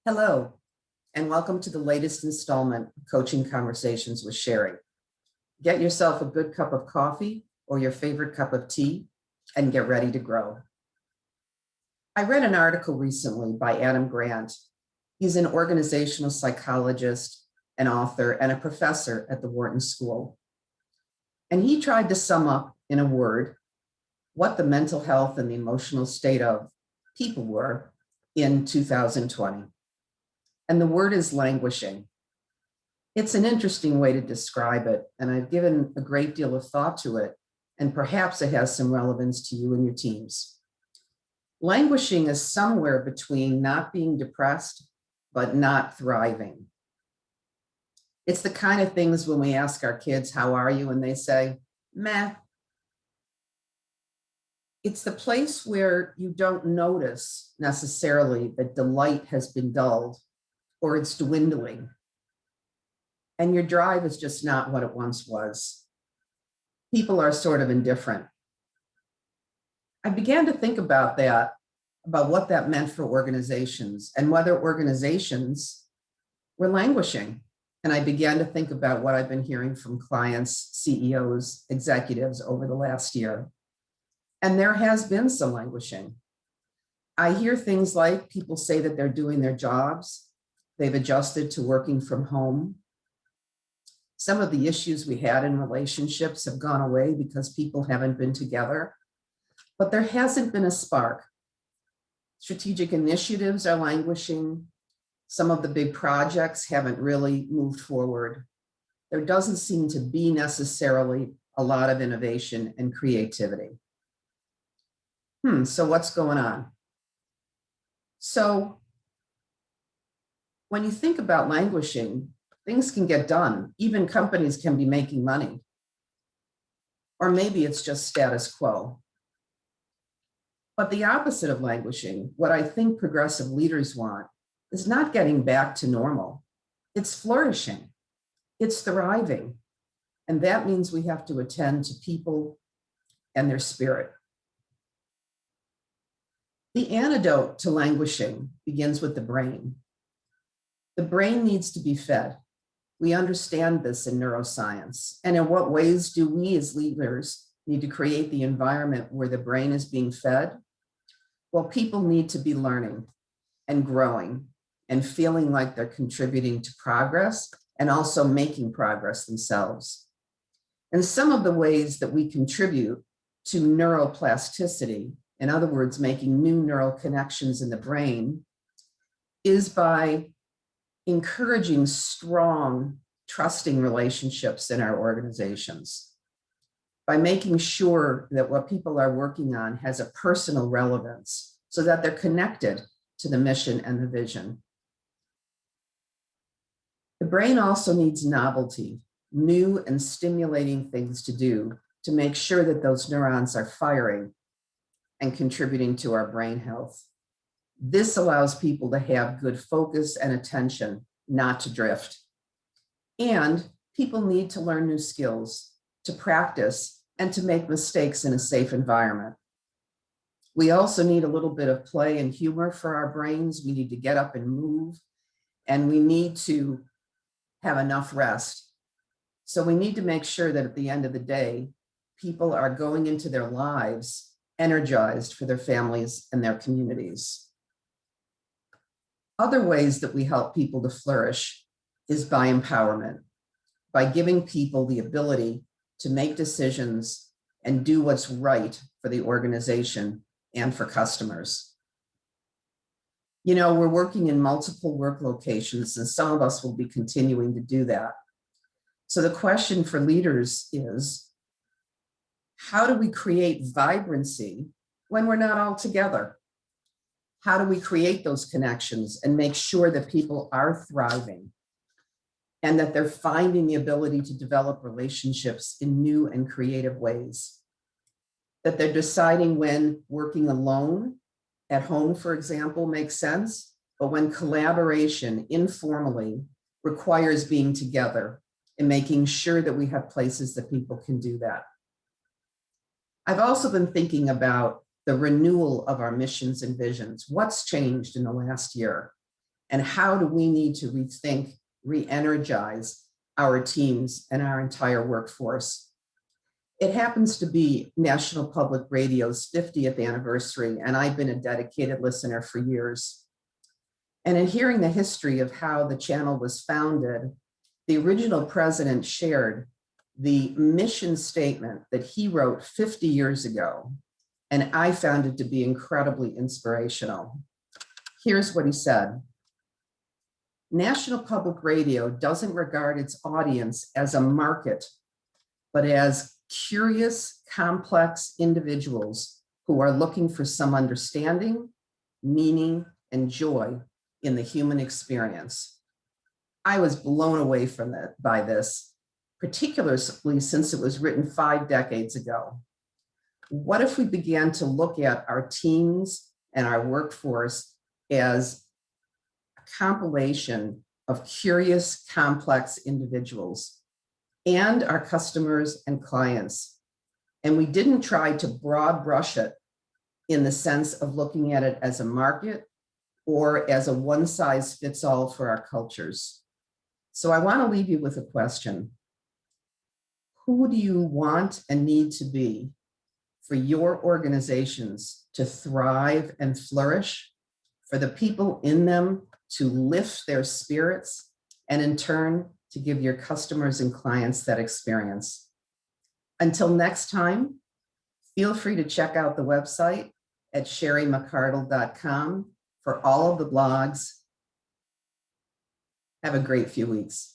Hello, and welcome to the latest installment of Coaching Conversations with Sherry. Get yourself a good cup of coffee or your favorite cup of tea and get ready to grow. I read an article recently by Adam Grant. He's an organizational psychologist, an author, and a professor at the Wharton School. And he tried to sum up in a word what the mental health and the emotional state of people were in 2020. And the word is languishing. It's an interesting way to describe it, and I've given a great deal of thought to it, and perhaps it has some relevance to you and your teams. Languishing is somewhere between not being depressed, but not thriving. It's the kind of things when we ask our kids, how are you? And they say, meh. It's the place where you don't notice necessarily that delight has been dulled or it's dwindling. And your drive is just not what it once was. People are sort of indifferent. I began to think about that, about what that meant for organizations and whether organizations were languishing. And I began to think about what I've been hearing from clients, CEOs, executives over the last year. And there has been some languishing. I hear things like people say that they're doing their jobs. They've adjusted to working from home. Some of the issues we had in relationships have gone away because people haven't been together, but there hasn't been a spark. Strategic initiatives are languishing. Some of the big projects haven't really moved forward. There doesn't seem to be necessarily a lot of innovation and creativity. So what's going on? So when you think about languishing, things can get done. Even companies can be making money. Or maybe it's just status quo. But the opposite of languishing, what I think progressive leaders want, is not getting back to normal. It's flourishing. It's thriving. And that means we have to attend to people and their spirit. The antidote to languishing begins with the brain. The brain needs to be fed. We understand this in neuroscience. And in what ways do we as leaders need to create the environment where the brain is being fed? Well, people need to be learning and growing and feeling like they're contributing to progress and also making progress themselves. And some of the ways that we contribute to neuroplasticity, in other words, making new neural connections in the brain, is by encouraging strong, trusting relationships in our organizations, by making sure that what people are working on has a personal relevance so that they're connected to the mission and the vision. The brain also needs novelty, new and stimulating things to do to make sure that those neurons are firing and contributing to our brain health. This allows people to have good focus and attention, not to drift. And people need to learn new skills, to practice, and to make mistakes in a safe environment. We also need a little bit of play and humor for our brains. We need to get up and move, and we need to have enough rest. So we need to make sure that at the end of the day, people are going into their lives energized for their families and their communities. Other ways that we help people to flourish is by empowerment, by giving people the ability to make decisions and do what's right for the organization and for customers. You know, we're working in multiple work locations, and some of us will be continuing to do that. So the question for leaders is, how do we create vibrancy when we're not all together? How do we create those connections and make sure that people are thriving and that they're finding the ability to develop relationships in new and creative ways? That they're deciding when working alone at home, for example, makes sense, but when collaboration informally requires being together and making sure that we have places that people can do that. I've also been thinking about the renewal of our missions and visions. What's changed in the last year? And how do we need to rethink, re-energize our teams and our entire workforce? It happens to be National Public Radio's 50th anniversary, and I've been a dedicated listener for years. And in hearing the history of how the channel was founded, the original president shared the mission statement that he wrote 50 years ago, and I found it to be incredibly inspirational. Here's what he said. National Public Radio doesn't regard its audience as a market, but as curious, complex individuals who are looking for some understanding, meaning, and joy in the human experience. I was blown away by this, particularly since it was written 5 decades ago. What if we began to look at our teams and our workforce as a compilation of curious, complex individuals and our customers and clients? And we didn't try to broad brush it in the sense of looking at it as a market or as a one-size-fits-all for our cultures. So I want to leave you with a question. Who do you want and need to be for your organizations to thrive and flourish, for the people in them to lift their spirits, and in turn, to give your customers and clients that experience? Until next time, feel free to check out the website at sherrymccardle.com for all of the blogs. Have a great few weeks.